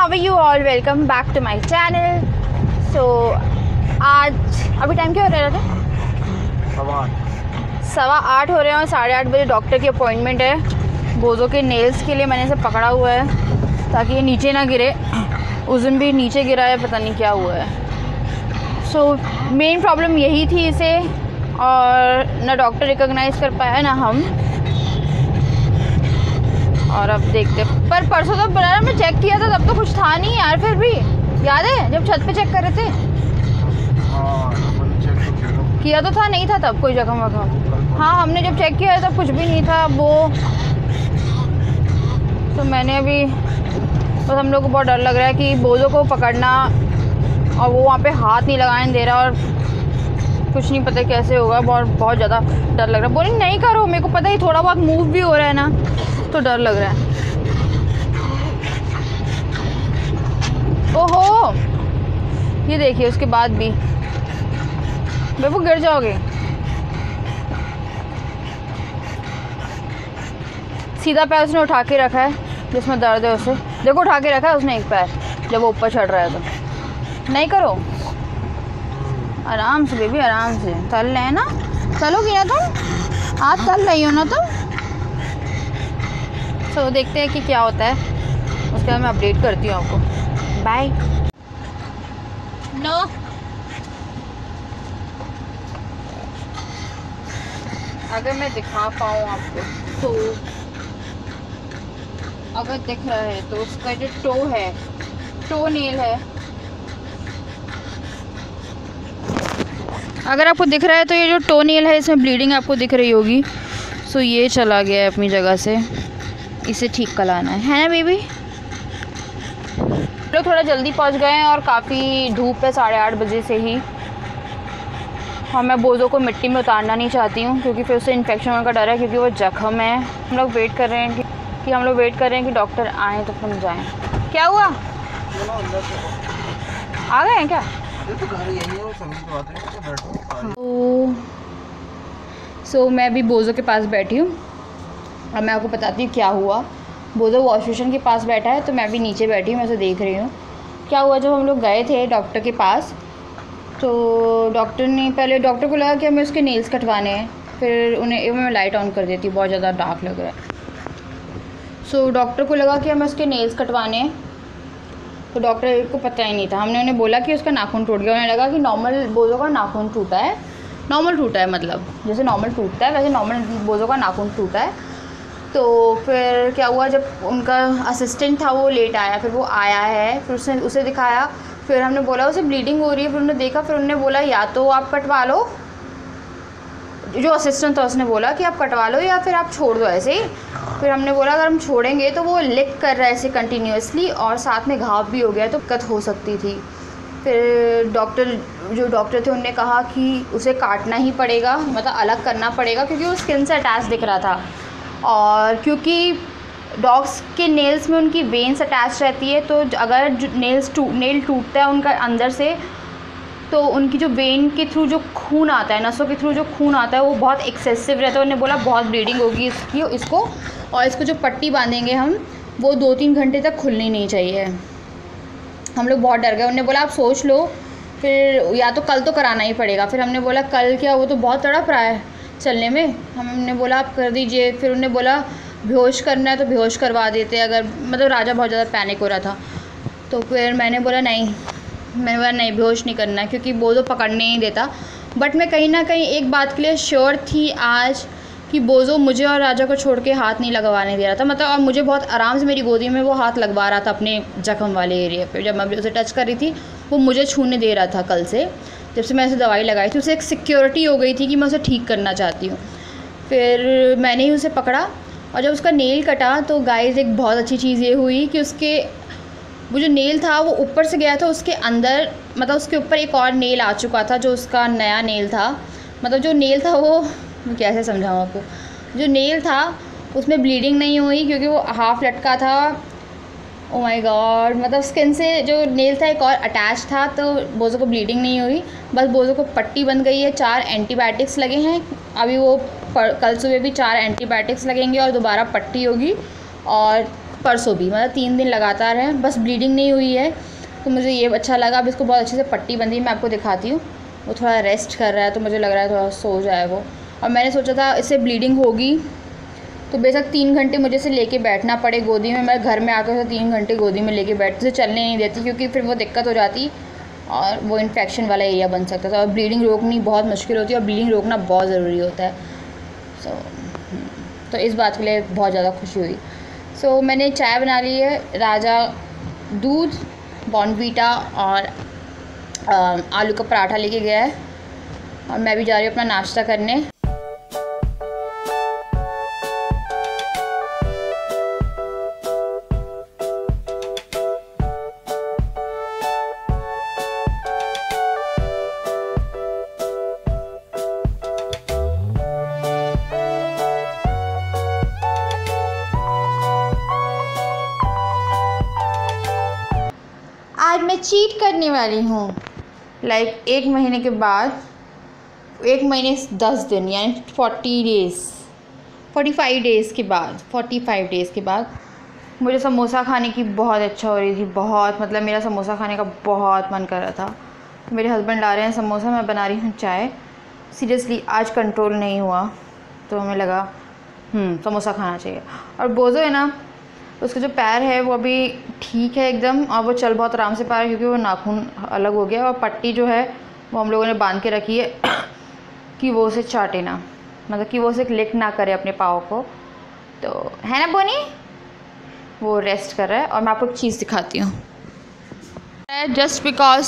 How are you all, welcome back to my channel. So आज अभी time क्या हो रहा था? 7:15 हो रहे हैं और 8:30 बजे डॉक्टर की अपॉइंटमेंट है बोजो के नेल्स के लिए। मैंने इसे पकड़ा हुआ है ताकि ये नीचे ना गिरे। उस दिन भी नीचे गिरा है, पता नहीं क्या हुआ है। सो मेन प्रॉब्लम यही थी इसे, और ना डॉक्टर रिकॉग्नाइज़ कर पाया ना हम। और अब देखते, पर परसों तो ब्लर में चेक किया था तब तो कुछ था नहीं यार। फिर भी याद है जब छत पे चेक कर रहे थे? किया तो था, नहीं था तब कोई जख्म वख्म। हाँ, हमने जब चेक किया तब कुछ भी नहीं था वो। तो मैंने अभी बस, हम लोग को बहुत डर लग रहा है कि बोझों को पकड़ना, और वो वहाँ पे हाथ नहीं लगाने दे रहा, और कुछ नहीं पता कैसे होगा। बहुत ज़्यादा डर लग रहा है। बोलिंग नहीं करो, मेरे को पता ही थोड़ा बहुत मूव भी हो रहा है ना, तो डर लग रहा है। ओहो, ये देखिए, उसके बाद भी बेबू गिर जाओगे। सीधा पैर उसने उठा के रखा है, जिसमें दर्द है उसे देखो, उठा के रखा है उसने एक पैर, जब वो ऊपर चढ़ रहा है तो। नहीं करो, आराम से बेबी, आराम से चल रहे ना। चलोगी ना तुम? आज चल रही हो ना तुम? तो देखते हैं कि क्या होता है, उसके बाद मैं अपडेट करती हूँ आपको। बाय। नो, अगर मैं दिखा पाऊँ आपको तो, अगर दिख रहा है तो उसका जो टो है, टो नेल है, अगर आपको दिख रहा है तो ये जो टो नेल है, इसमें ब्लीडिंग आपको दिख रही होगी। सो ये चला गया है अपनी जगह से, इसे ठीक कराना है ना बेबी? लोग थोड़ा जल्दी पहुंच गए हैं और काफ़ी धूप है 8:30 बजे से ही। और मैं बोझों को मिट्टी में उतारना नहीं चाहती हूँ, क्योंकि फिर उससे इन्फेक्शन होने का डर है, क्योंकि वो जख्म है। हम लोग वेट कर रहे हैं कि डॉक्टर आएँ तो फिर जाएँ। क्या हुआ? आ गए हैं क्या? सो मैं अभी बोझों के पास बैठी हूँ, अब मैं आपको बताती हूँ क्या हुआ। बोझो वॉश बेसिन के पास बैठा है, तो मैं भी नीचे बैठी हूँ, मैं उसे देख रही हूँ क्या हुआ। जब हम लोग गए थे डॉक्टर के पास, तो पहले डॉक्टर को लगा कि हमें उसके नेल्स कटवाने हैं। फिर मैं लाइट ऑन कर देती हूँ, बहुत ज़्यादा डार्क लग रहा है। सो डॉक्टर को लगा कि हमें उसके नेल्स कटवाने हैं, तो डॉक्टर को पता ही नहीं था। हमने उन्हें बोला कि उसका नाखून टूट गया। उन्हें लगा कि नॉर्मल बोझों का नाखून टूटा है, नॉर्मल टूटा है, मतलब जैसे नॉर्मल टूटता है वैसे नॉर्मल बोझों का नाखून टूटा है। तो फिर क्या हुआ, जब उनका असिस्टेंट था वो लेट आया, फिर वो आया है, फिर उसने उसे दिखाया। फिर हमने बोला उसे ब्लीडिंग हो रही है, फिर उन्होंने देखा, फिर उन्होंने बोला या तो आप कटवा लो, जो असिस्टेंट था उसने बोला कि आप कटवा लो या फिर आप छोड़ दो ऐसे ही। फिर हमने बोला अगर हम छोड़ेंगे तो वो लिक कर रहा है ऐसे कंटिन्यूसली, और साथ में घाव भी हो गया, तो दिक्कत हो सकती थी। फिर जो डॉक्टर थे उन्होंने कहा कि उसे काटना ही पड़ेगा, मतलब अलग करना पड़ेगा, क्योंकि वो स्किन से अटैच दिख रहा था। और क्योंकि डॉग्स के नेल्स में उनकी वेन्स अटैच रहती है, तो अगर नेल टूटता है उनका अंदर से, तो उनकी जो वेन के थ्रू जो खून आता है, नसों के थ्रू जो खून आता है, वो बहुत एक्सेसिव रहता है। उन्होंने बोला बहुत ब्लीडिंग होगी इसको, और इसको जो पट्टी बांधेंगे हम, वो 2-3 घंटे तक खुलनी नहीं चाहिए। हम लोग बहुत डर गए। उन्होंने बोला आप सोच लो, फिर या तो कल तो कराना ही पड़ेगा। फिर हमने बोला कल क्या, वो तो बहुत तड़प रहा है चलने में। हमने बोला आप कर दीजिए। फिर उन्होंने बोला बेहोश करना है तो बेहोश करवा देते, अगर मतलब राजा बहुत ज़्यादा पैनिक हो रहा था। तो फिर मैंने बोला नहीं, बेहोश नहीं करना है, क्योंकि बोझो पकड़ने नहीं देता। बट मैं कहीं ना कहीं एक बात के लिए श्योर थी आज कि बोझो मुझे और राजा को छोड़ के हाथ नहीं लगवाने दे रहा था, मतलब। और मुझे बहुत आराम से मेरी गोदी में वो हाथ लगवा रहा था अपने जख्म वाले एरिया पे। जब मैं उसे टच कर रही थी, वो मुझे छूने दे रहा था। कल से जब से मैं उसे दवाई लगाई थी, उसे एक सिक्योरिटी हो गई थी कि मैं उसे ठीक करना चाहती हूँ। फिर मैंने ही उसे पकड़ा, और जब उसका नेल कटा तो गाइस एक बहुत अच्छी चीज़ ये हुई कि वो जो नेल था वो ऊपर से गया था उसके अंदर, मतलब उसके ऊपर एक और नेल आ चुका था जो उसका नया नेल था। मतलब जो नेल था वो, मैं कैसे समझाऊँ आपको, जो नेल था उसमें ब्लीडिंग नहीं हुई, क्योंकि वो हाफ लटका था। ओ माय गॉड, मतलब स्किन से जो नेल था एक और अटैच था, तो बोझों को ब्लीडिंग नहीं हुई। बस बोझों को पट्टी बन गई है, 4 एंटीबायोटिक्स लगे हैं अभी। वो कल सुबह भी 4 एंटीबायोटिक्स लगेंगे और दोबारा पट्टी होगी। और परसों भी, मतलब 3 दिन लगातार है, बस ब्लीडिंग नहीं हुई है, तो मुझे ये अच्छा लगा। अब इसको बहुत अच्छे से पट्टी बंधी, मैं आपको दिखाती हूँ। वो थोड़ा रेस्ट कर रहा है, तो मुझे लग रहा है थोड़ा सो जाए वो। और मैंने सोचा था इससे ब्लीडिंग होगी तो बेशक 3 घंटे मुझे से लेके बैठना पड़े गोदी में। मैं घर में आकर उसे 3 घंटे गोदी में लेके बैठती, उसे चलने नहीं देती, क्योंकि फिर वो दिक्कत हो जाती और वो इन्फेक्शन वाला एरिया बन सकता था, और ब्लीडिंग रोकनी बहुत मुश्किल होती है, और ब्लीडिंग रोकना बहुत ज़रूरी होता है। तो इस बात के लिए बहुत ज़्यादा खुशी हुई। मैंने चाय बना ली है, राजा दूध, बॉर्नवीटा और आलू का पराठा लेके गया है, और मैं भी जा रही हूँ अपना नाश्ता करने। आज मैं चीट करने वाली हूँ, लाइक 1 महीने के बाद, 1 महीने 10 दिन यानी 45 डेज़ के बाद मुझे समोसा खाने की बहुत इच्छा हो रही थी, बहुत, मतलब मेरा समोसा खाने का बहुत मन कर रहा था। मेरे हस्बैंड ला रहे हैं समोसा, मैं बना रही हूँ चाय। सीरियसली आज कंट्रोल नहीं हुआ, तो हमें लगा समोसा खाना चाहिए। और बोझो है ना, उसका जो पैर है वो अभी ठीक है एकदम, और वो चल बहुत आराम से पा रहा है, क्योंकि वो नाखून अलग हो गया, और पट्टी जो है वो हम लोगों ने बांध के रखी है कि वो उसे चाटे ना, मतलब कि वो उसे क्लिक ना करे अपने पाँव को, तो है ना बोनी। वो रेस्ट कर रहा है। और मैं आपको एक चीज़ दिखाती हूँ, जस्ट बिकॉज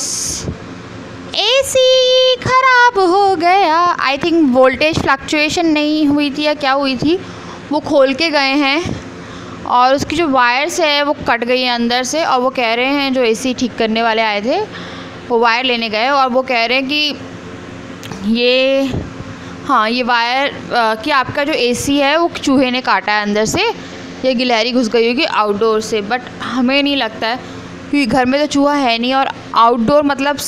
एसी ख़राब हो गया, आई थिंक वोल्टेज फ्लक्चुएशन नहीं हुई थी या क्या हुई थी, वो खोल के गए हैं और उसकी जो वायर्स है वो कट गई है अंदर से। और वो कह रहे हैं, जो एसी ठीक करने वाले आए थे वो वायर लेने गए, और वो कह रहे हैं कि ये वायर कि आपका जो एसी है वो चूहे ने काटा है अंदर से, ये गिलहरी घुस गई होगी आउटडोर से। बट हमें नहीं लगता है, क्योंकि घर में तो चूहा है नहीं, और आउटडोर मतलब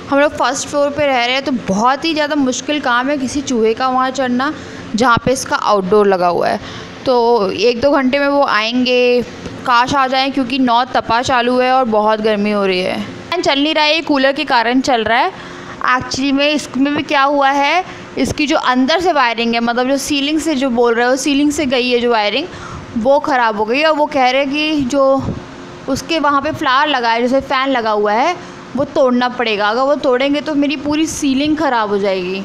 हम लोग फर्स्ट फ्लोर पे रह रहे हैं, तो बहुत ही ज़्यादा मुश्किल काम है किसी चूहे का वहाँ चढ़ना जहाँ पे इसका आउटडोर लगा हुआ है। तो 1-2 घंटे में वो आएंगे, काश आ जाएं, क्योंकि 9 तपा चालू है और बहुत गर्मी हो रही है। फैन चल नहीं रहा है, ये कूलर के कारण चल रहा है। एक्चुअली में इसमें भी क्या हुआ है, इसकी जो अंदर से वायरिंग है, मतलब जो सीलिंग से जो बोल रहे हो, सीलिंग से गई है जो वायरिंग, वो ख़राब हो गई है। और वो कह रहे हैं कि जो उसके वहाँ पे फ्लावर लगा है, जैसे फ़ैन लगा हुआ है, वो तोड़ना पड़ेगा। अगर वो तोड़ेंगे तो मेरी पूरी सीलिंग ख़राब हो जाएगी।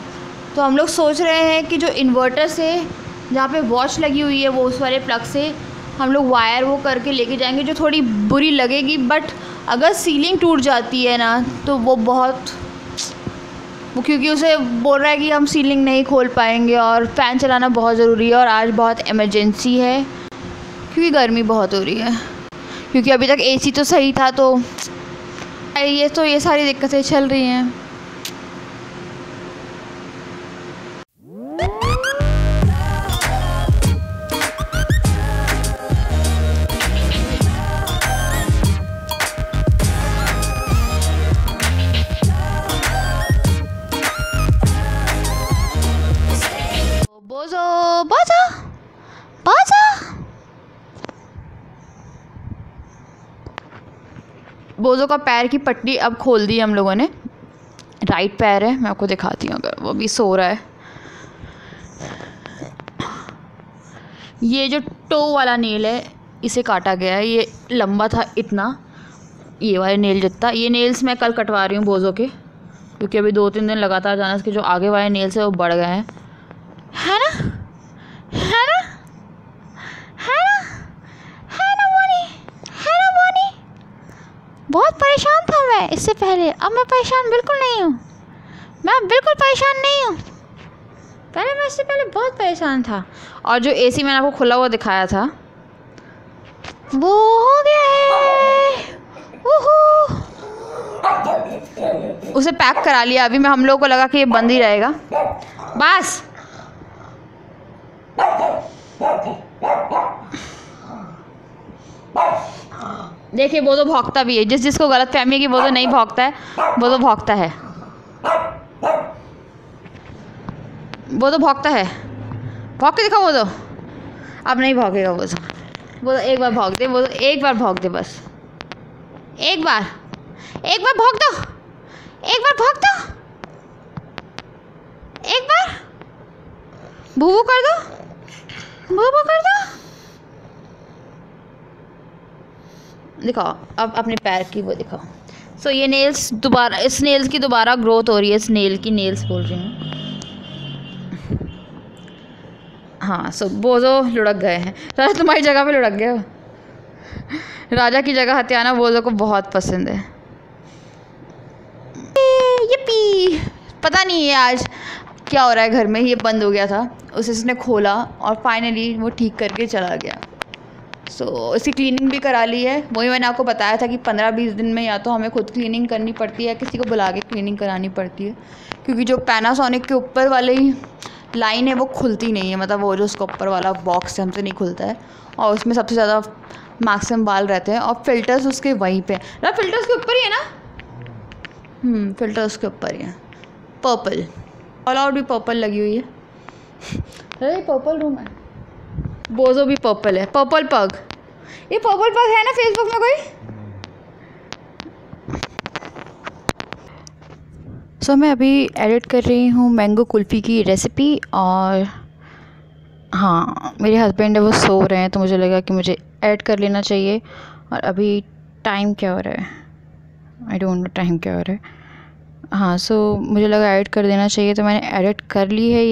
तो हम लोग सोच रहे हैं कि जो इन्वर्टर से जहाँ पे वॉच लगी हुई है, वो उस वाले प्लग से हम लोग वायर वो करके लेके जाएंगे, जो थोड़ी बुरी लगेगी। बट अगर सीलिंग टूट जाती है ना, तो वो क्योंकि उसे बोल रहा है कि हम सीलिंग नहीं खोल पाएंगे, और फ़ैन चलाना बहुत ज़रूरी है, और आज बहुत इमरजेंसी है क्योंकि गर्मी बहुत हो रही है। क्योंकि अभी तक एसी तो सही था, तो ये सारी दिक्कतें चल रही हैं। बोझो का पैर की पट्टी अब खोल दी हम लोगों ने, राइट पैर है, मैं आपको दिखाती हूँ, अगर वो भी सो रहा है। ये जो टो वाला नेल है, इसे काटा गया है, ये लंबा था इतना, ये वाले नेल जितना। ये नेल्स मैं कल कटवा रही हूँ बोझो के, क्योंकि अभी 2-3 दिन लगातार जाना, इसके जो आगे वाले नेल्स है वो बढ़ गए हैं, है ना, है ना, है ना, है ना बोनी, है ना बोनी। बहुत परेशान था मैं इससे पहले, अब मैं परेशान बिल्कुल नहीं हूँ, मैं बिल्कुल परेशान नहीं हूँ। पहले मैं इससे पहले बहुत परेशान था। और जो एसी मैंने आपको खुला हुआ दिखाया था, वो हो गया है, उसे पैक करा लिया। अभी मैं हम लोगों को लगा कि ये बंद ही रहेगा, बस। देखिए वो तो भौंकता भी है, जिसको गलत फहमी है कि वो तो नहीं भौंकता है, वो तो भौंकता है, वो तो भौंकता है। भौंक के दिखाओ, वो तो अब नहीं भौंकेगा वो तो। वो एक बार भाग दे, वो एक बार भाग दे, बस एक बार भाग दो, एक बार भाग दो, एक बार भू भू कर दो, भू भू कर दो। दिखाओ अब अपने पैर की वो दिखाओ। सो ये नेल्स दोबारा, इस नेल्स की दोबारा ग्रोथ हो रही है, इस नेल की, नेल्स बोल रही हूँ। हाँ, सो बोझो लुढ़क गए हैं। राजा तुम्हारी जगह पे लुढ़क गए हो। राजा की जगह हथियाना बोझो को बहुत पसंद है। yippee! पता नहीं है आज क्या हो रहा है घर में। ये बंद हो गया था, उसे इसने खोला और फाइनली वो ठीक करके चला गया। सो इसकी क्लीनिंग भी करा ली है। वही मैंने आपको बताया था कि 15-20 दिन में या तो हमें खुद क्लीनिंग करनी पड़ती है, किसी को बुला के क्लीनिंग करानी पड़ती है, क्योंकि जो पैनासोनिक के ऊपर वाली लाइन है वो खुलती नहीं है। मतलब वो जो उसका ऊपर वाला बॉक्स है हमसे नहीं खुलता है, और उसमें सबसे ज़्यादा मैक्सिमम बाल रहते हैं। और फिल्टर्स उसके वहीं पे ना, फिल्टर्स के ऊपर ही है ना। फिल्टर उसके ऊपर ही है। पर्पल ऑल आउट भी पर्पल लगी हुई है। अरे पर्पल रूम है। बोझो भी पर्पल है, पर्पल पग। ये पर्पल पग है ना फेसबुक में कोई। सो मैं अभी एडिट कर रही हूँ मैंगो कुल्फ़ी की रेसिपी। और हाँ, मेरे हस्बैंड है वो सो रहे हैं, तो मुझे लगा कि मुझे ऐड कर लेना चाहिए। और अभी टाइम क्या हो रहा है, आई डोंट नो टाइम क्या हो रहा है। हाँ, सो मुझे लगा ऐड कर देना चाहिए, तो मैंने एडिट कर ली है।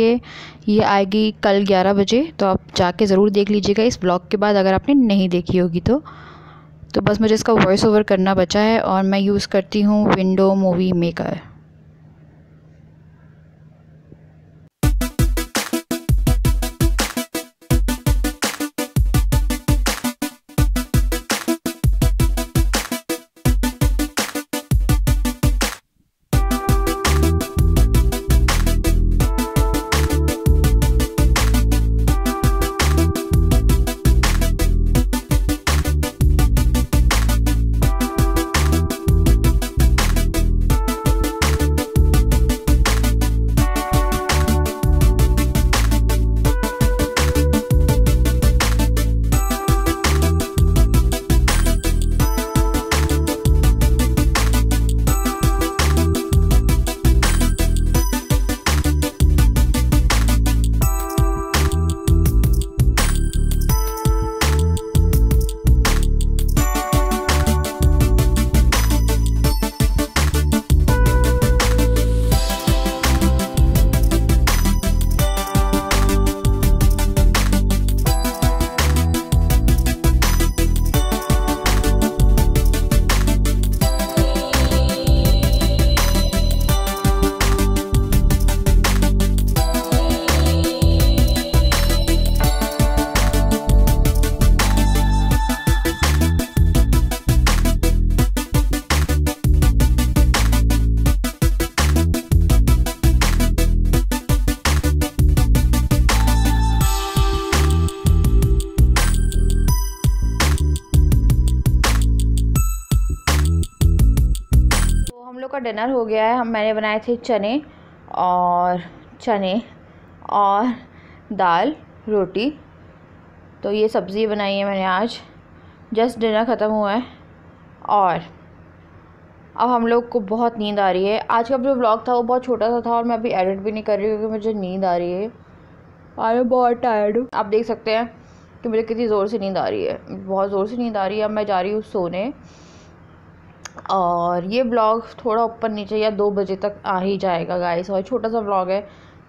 ये आएगी कल 11 बजे, तो आप जाके ज़रूर देख लीजिएगा इस ब्लॉग के बाद, अगर आपने नहीं देखी होगी तो बस मुझे इसका वॉइस ओवर करना बचा है। और मैं यूज़ करती हूँ विंडो मूवी मेकर। का डिनर हो गया है। मैंने बनाए थे चने और दाल रोटी, तो ये सब्ज़ी बनाई है मैंने आज। जस्ट डिनर ख़त्म हुआ है और अब हम लोग को बहुत नींद आ रही है। आज का जो व्लॉग था वो बहुत छोटा सा था और मैं अभी एडिट भी नहीं कर रही हूँ क्योंकि मुझे नींद आ रही है। आई एम बहुत टायर्ड हूँ। आप देख सकते हैं कि मुझे कितनी ज़ोर से नींद आ रही है, बहुत ज़ोर से नींद आ रही है। अब मैं जा रही हूँ सोने और ये ब्लॉग थोड़ा ऊपर नीचे या 2 बजे तक आ ही जाएगा गाइस। और छोटा सा ब्लॉग है,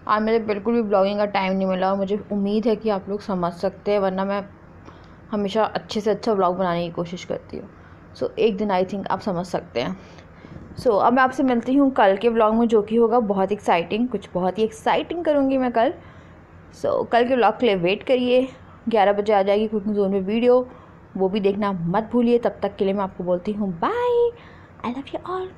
आज मुझे बिल्कुल भी ब्लॉगिंग का टाइम नहीं मिला और मुझे उम्मीद है कि आप लोग समझ सकते हैं, वरना मैं हमेशा अच्छे से अच्छा ब्लॉग बनाने की कोशिश करती हूँ। सो एक दिन आई थिंक आप समझ सकते हैं। सो अब मैं आपसे मिलती हूँ कल के ब्लॉग में, जो कि होगा बहुत एक्साइटिंग, कुछ बहुत ही एक्साइटिंग करूँगी मैं कल। सो कल के ब्लॉग के लिए वेट करिए, 11 बजे आ जाएगी कुकिंग जोन में वीडियो, वो भी देखना मत भूलिए। तब तक के लिए मैं आपको बोलती हूँ bye, I love you all.